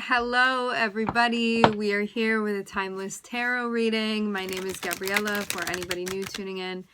Hello everybody, we are here with a timeless tarot reading. My name is Gabriella for anybody new tuning in.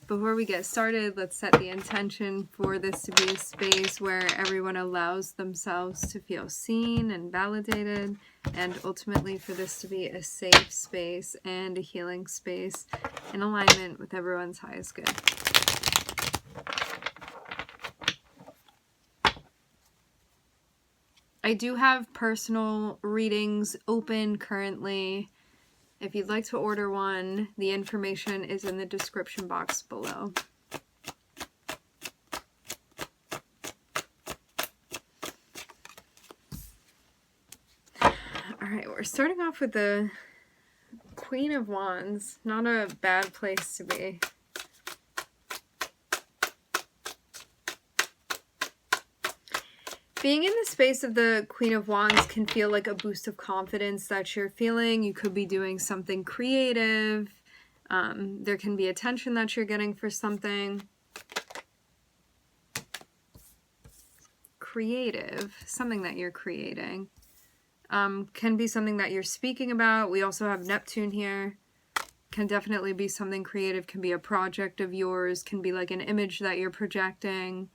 Before we get started, let's set the intention for this to be a space where everyone allows themselves to feel seen and validated, and ultimately for this to be a safe space and a healing space in alignment with everyone's highest good. I do have personal readings open currently. If you'd like to order one, the information is in the description box below. Alright, we're starting off with the Queen of Wands. Not a bad place to be. Being in the space of the Queen of Wands can feel like a boost of confidence that you're feeling. You could be doing something creative. There can be attention that you're getting for something creative, something that you're creating. Can be something that you're speaking about. We also have Neptune here. Can definitely be something creative, can be a project of yours, can be like an image that you're projecting.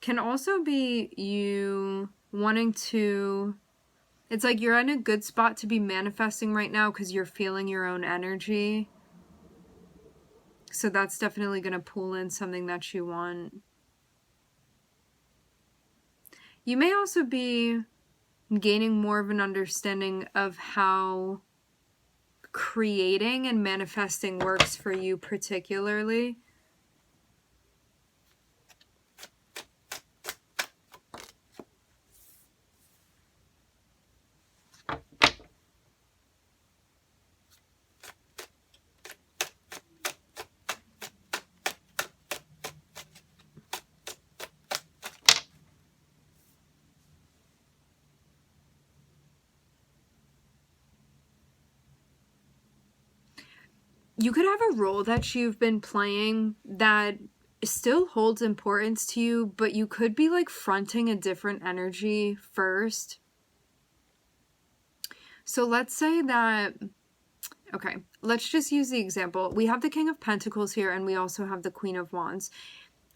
Can also be you wanting to, it's like you're in a good spot to be manifesting right now because you're feeling your own energy. So that's definitely going to pull in something that you want. You may also be gaining more of an understanding of how creating and manifesting works for you particularly. You could have a role that you've been playing that still holds importance to you, but you could be like fronting a different energy first. So let's say that, okay, let's just use the example. We have the King of Pentacles here and we also have the Queen of Wands.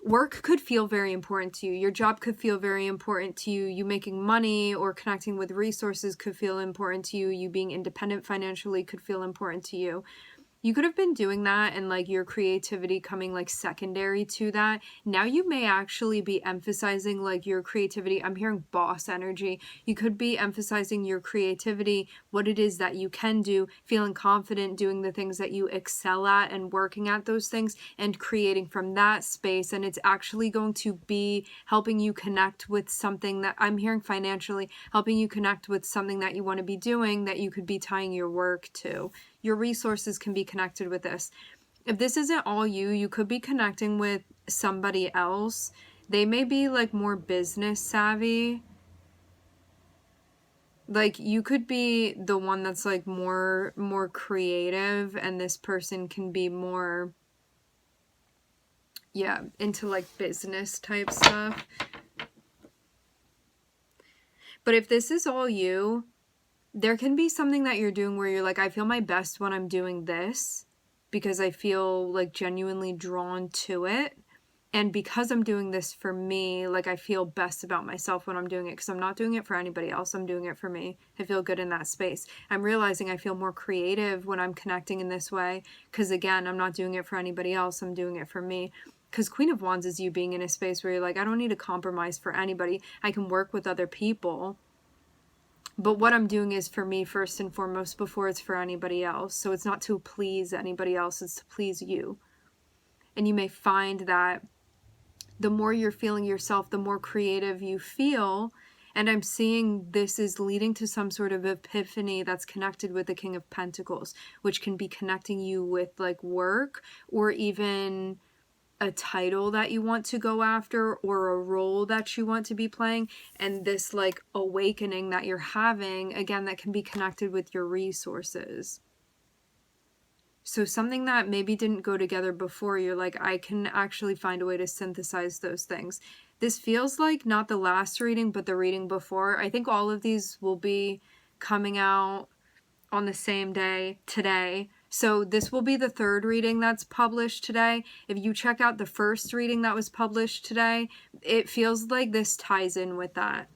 Work could feel very important to you. Your job could feel very important to you. You making money or connecting with resources could feel important to you. You being independent financially could feel important to you. You could have been doing that and like your creativity coming like secondary to that. Now you may actually be emphasizing like your creativity. I'm hearing boss energy. You could be emphasizing your creativity, what it is that you can do, feeling confident doing the things that you excel at and working at those things and creating from that space. And it's actually going to be helping you connect with something that I'm hearing financially, helping you connect with something that you want to be doing that you could be tying your work to. Your resources can be connected with this. If this isn't all you, you could be connecting with somebody else. They may be like more business savvy. Like you could be the one that's like more creative, and this person can be more, yeah, into like business type stuff. But if this is all you, there can be something that you're doing where you're like, I feel my best when I'm doing this because I feel like genuinely drawn to it. And because I'm doing this for me, like I feel best about myself when I'm doing it because I'm not doing it for anybody else. I'm doing it for me. I feel good in that space. I'm realizing I feel more creative when I'm connecting in this way because again, I'm not doing it for anybody else. I'm doing it for me. Because Queen of Wands is you being in a space where you're like, I don't need to compromise for anybody. I can work with other people. But what I'm doing is for me first and foremost before it's for anybody else. So it's not to please anybody else, it's to please you. And you may find that the more you're feeling yourself, the more creative you feel. And I'm seeing this is leading to some sort of epiphany that's connected with the King of Pentacles, which can be connecting you with like work or even a title that you want to go after or a role that you want to be playing, and this like awakening that you're having, again, that can be connected with your resources. So something that maybe didn't go together before, you're like, I can actually find a way to synthesize those things. This feels like not the last reading, but the reading before. I think all of these will be coming out on the same day today. So this will be the third reading that's published today. If you check out the first reading that was published today, it feels like this ties in with that.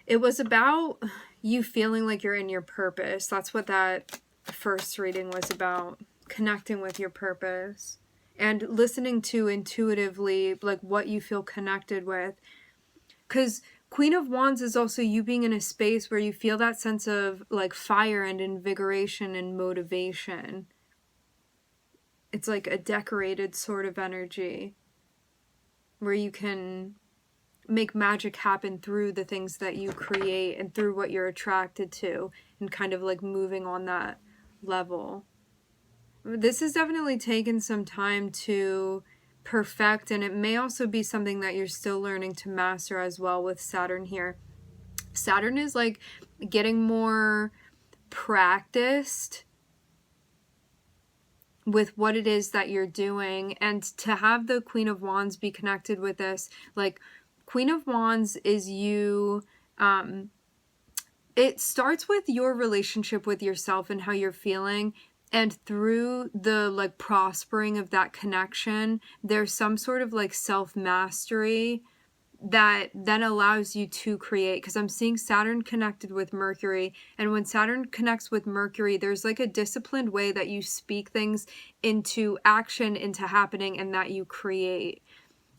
It was about you feeling like you're in your purpose. That's what that first reading was about. Connecting with your purpose and listening to intuitively like what you feel connected with. Because Queen of Wands is also you being in a space where you feel that sense of like fire and invigoration and motivation. It's like a decorated sort of energy where you can make magic happen through the things that you create and through what you're attracted to, and kind of like moving on that level. This has definitely taken some time to perfect, and it may also be something that you're still learning to master as well with Saturn here. Saturn is like getting more practiced with what it is that you're doing, and to have the Queen of Wands be connected with this, like Queen of Wands is you, it starts with your relationship with yourself and how you're feeling, and through the like prospering of that connection, there's some sort of like self-mastery that then allows you to create. Because I'm seeing Saturn connected with Mercury, and when Saturn connects with Mercury, there's like a disciplined way that you speak things into action, into happening, and that you create.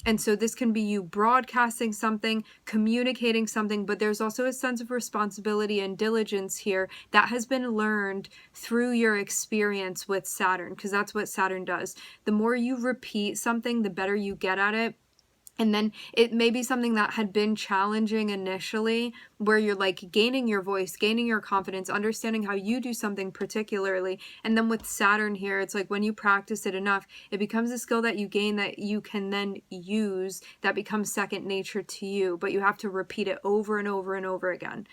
And so this can be you broadcasting something, communicating something, but there's also a sense of responsibility and diligence here that has been learned through your experience with Saturn, because that's what Saturn does. The more you repeat something, the better you get at it. And then it may be something that had been challenging initially, where you're like gaining your voice, gaining your confidence, understanding how you do something particularly. And then with Saturn here, it's like when you practice it enough, it becomes a skill that you gain that you can then use, that becomes second nature to you. But you have to repeat it over and over and over again.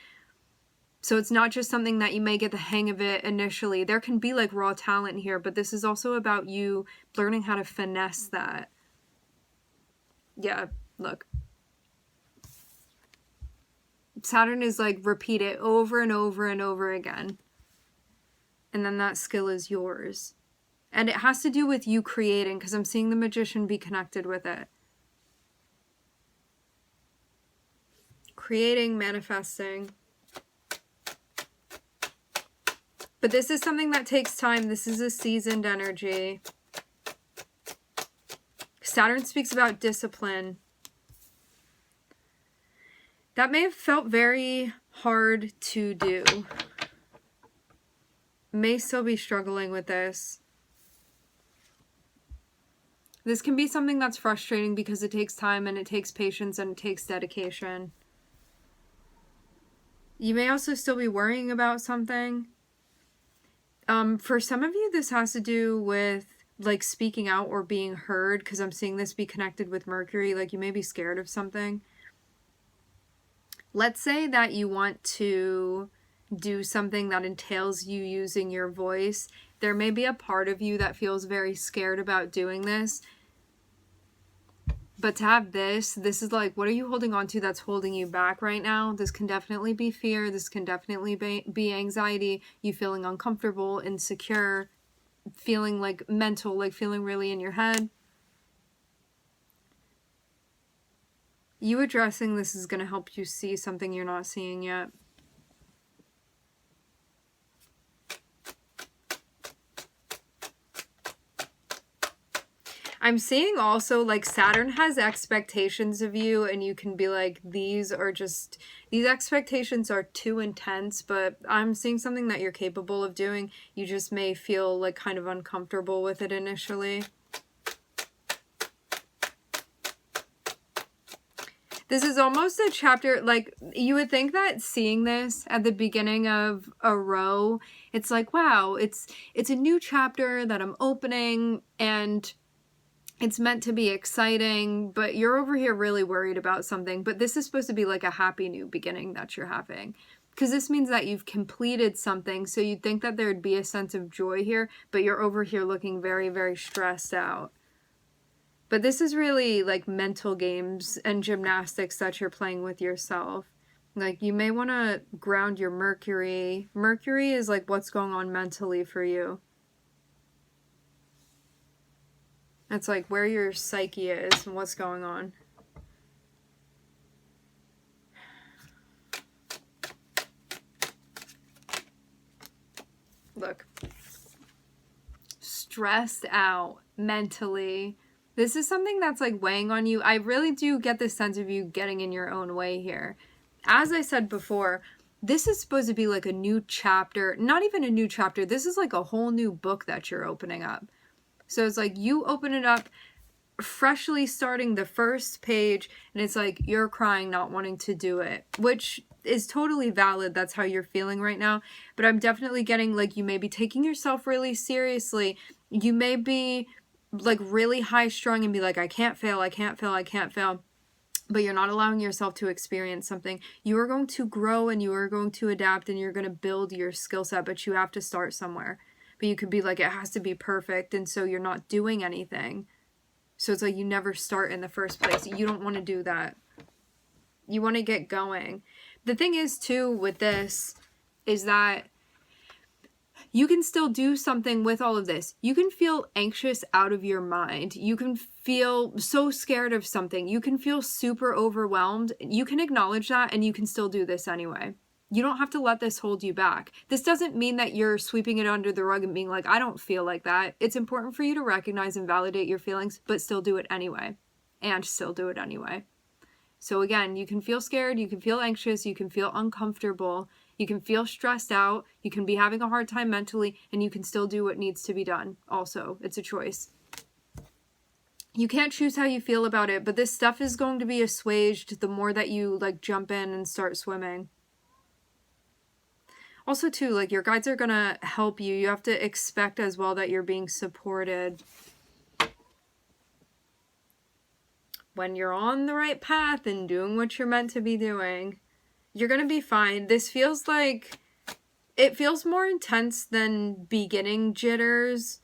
So it's not just something that you may get the hang of it initially. There can be like raw talent here, but this is also about you learning how to finesse that. Yeah, look. Saturn is like repeat it over and over and over again. And then that skill is yours. And it has to do with you creating, because I'm seeing the Magician be connected with it. Creating, manifesting. But this is something that takes time. This is a seasoned energy. Saturn speaks about discipline. That may have felt very hard to do. May still be struggling with this. This can be something that's frustrating because it takes time and it takes patience and it takes dedication. You may also still be worrying about something. For some of you, this has to do with like speaking out or being heard, because I'm seeing this be connected with Mercury. Like you may be scared of something. Let's say that you want to do something that entails you using your voice. There may be a part of you that feels very scared about doing this. But to have this is like, what are you holding on to that's holding you back right now? This can definitely be fear. This can definitely be anxiety. You feeling uncomfortable, insecure, feeling like mental, like feeling really in your head. You addressing this is going to help you see something you're not seeing yet. I'm seeing also like Saturn has expectations of you, and you can be like, these expectations are too intense, but I'm seeing something that you're capable of doing. You just may feel like kind of uncomfortable with it initially. This is almost a chapter, like, you would think that seeing this at the beginning of a row, it's like, wow, it's a new chapter that I'm opening, and It's meant to be exciting, but you're over here really worried about something. But this is supposed to be like a happy new beginning that you're having. Because this means that you've completed something, so you'd think that there'd be a sense of joy here, but you're over here looking very, very stressed out. But this is really like mental games and gymnastics that you're playing with yourself. Like, you may want to ground your Mercury. Mercury is like what's going on mentally for you. It's like where your psyche is and what's going on. Look. Stressed out mentally. This is something that's like weighing on you. I really do get the sense of you getting in your own way here. As I said before, this is supposed to be like a new chapter. Not even a new chapter. This is like a whole new book that you're opening up. So it's like you open it up, freshly starting the first page, and it's like you're crying, not wanting to do it, which is totally valid. That's how you're feeling right now. But I'm definitely getting like you may be taking yourself really seriously. You may be like really high strung and be like, I can't fail, I can't fail, I can't fail. But you're not allowing yourself to experience something. You are going to grow and you are going to adapt and you're going to build your skill set, but you have to start somewhere. But you could be like, it has to be perfect, and so you're not doing anything. So it's like you never start in the first place. You don't want to do that. You want to get going. The thing is, too, with this, is that you can still do something with all of this. You can feel anxious out of your mind. You can feel so scared of something. You can feel super overwhelmed. You can acknowledge that, and you can still do this anyway. You don't have to let this hold you back. This doesn't mean that you're sweeping it under the rug and being like, I don't feel like that. It's important for you to recognize and validate your feelings, but still do it anyway. And still do it anyway. So again, you can feel scared, you can feel anxious, you can feel uncomfortable, you can feel stressed out, you can be having a hard time mentally, and you can still do what needs to be done. Also, it's a choice. You can't choose how you feel about it, but this stuff is going to be assuaged the more that you like jump in and start swimming. Also, too, like, your guides are going to help you. You have to expect as well that you're being supported. When you're on the right path and doing what you're meant to be doing, you're going to be fine. This feels like, it feels more intense than beginning jitters.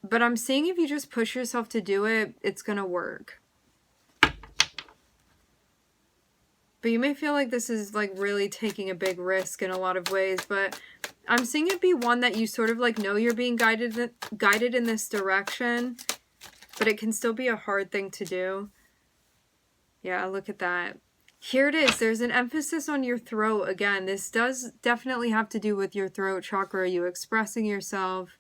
But I'm seeing if you just push yourself to do it, it's going to work. But you may feel like this is like really taking a big risk in a lot of ways, but I'm seeing it be one that you sort of like know you're being guided in this direction, but it can still be a hard thing to do. Yeah, look at that. Here it is. There's an emphasis on your throat again. This does definitely have to do with your throat chakra, you expressing yourself,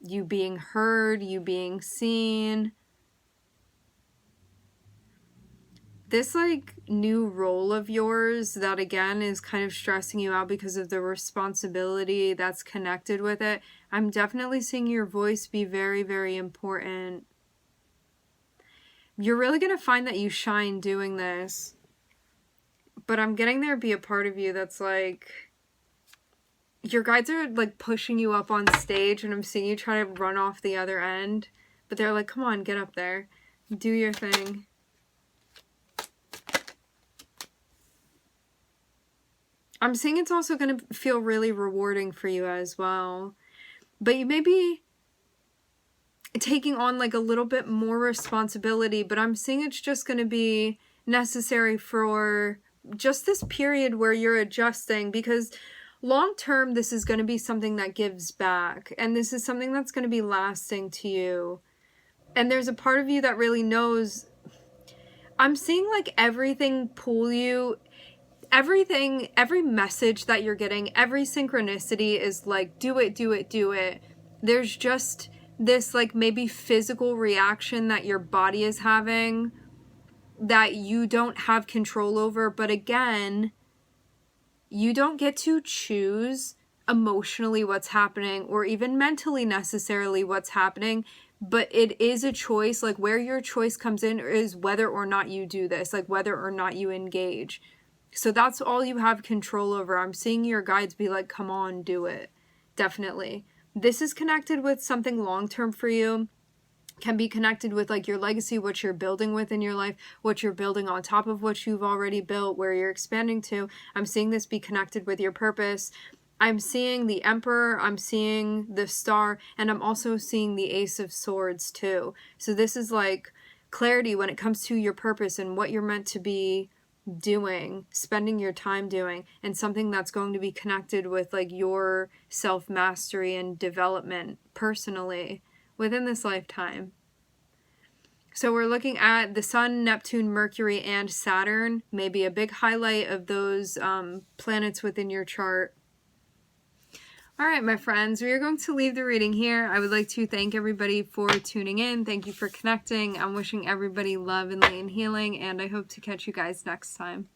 you being heard, you being seen. This like new role of yours that again is kind of stressing you out because of the responsibility that's connected with it. I'm definitely seeing your voice be very, very important. You're really going to find that you shine doing this. But I'm getting there be a part of you that's like, your guides are like pushing you up on stage and I'm seeing you try to run off the other end. But they're like, come on, get up there. Do your thing. I'm seeing it's also going to feel really rewarding for you as well. But you may be taking on like a little bit more responsibility, but I'm seeing it's just going to be necessary for just this period where you're adjusting, because long term this is going to be something that gives back, and this is something that's going to be lasting to you. And there's a part of you that really knows. I'm seeing like everything pull you. Everything, every message that you're getting, every synchronicity is like, do it, do it, do it. There's just this like maybe physical reaction that your body is having that you don't have control over. But again, you don't get to choose emotionally what's happening or even mentally necessarily what's happening. But it is a choice. Like where your choice comes in is whether or not you do this, like whether or not you engage. So that's all you have control over. I'm seeing your guides be like, come on, do it. Definitely. This is connected with something long-term for you. can be connected with like your legacy, what you're building within your life, what you're building on top of what you've already built, where you're expanding to. I'm seeing this be connected with your purpose. I'm seeing the Emperor, I'm seeing the Star, and I'm also seeing the Ace of Swords too. So this is like clarity when it comes to your purpose and what you're meant to be doing, spending your time doing, and something that's going to be connected with like your self-mastery and development personally within this lifetime. So we're looking at the Sun, Neptune, Mercury, and Saturn, maybe a big highlight of those planets within your chart. All right, my friends, we are going to leave the reading here. I would like to thank everybody for tuning in. Thank you for connecting. I'm wishing everybody love and light and healing, and I hope to catch you guys next time.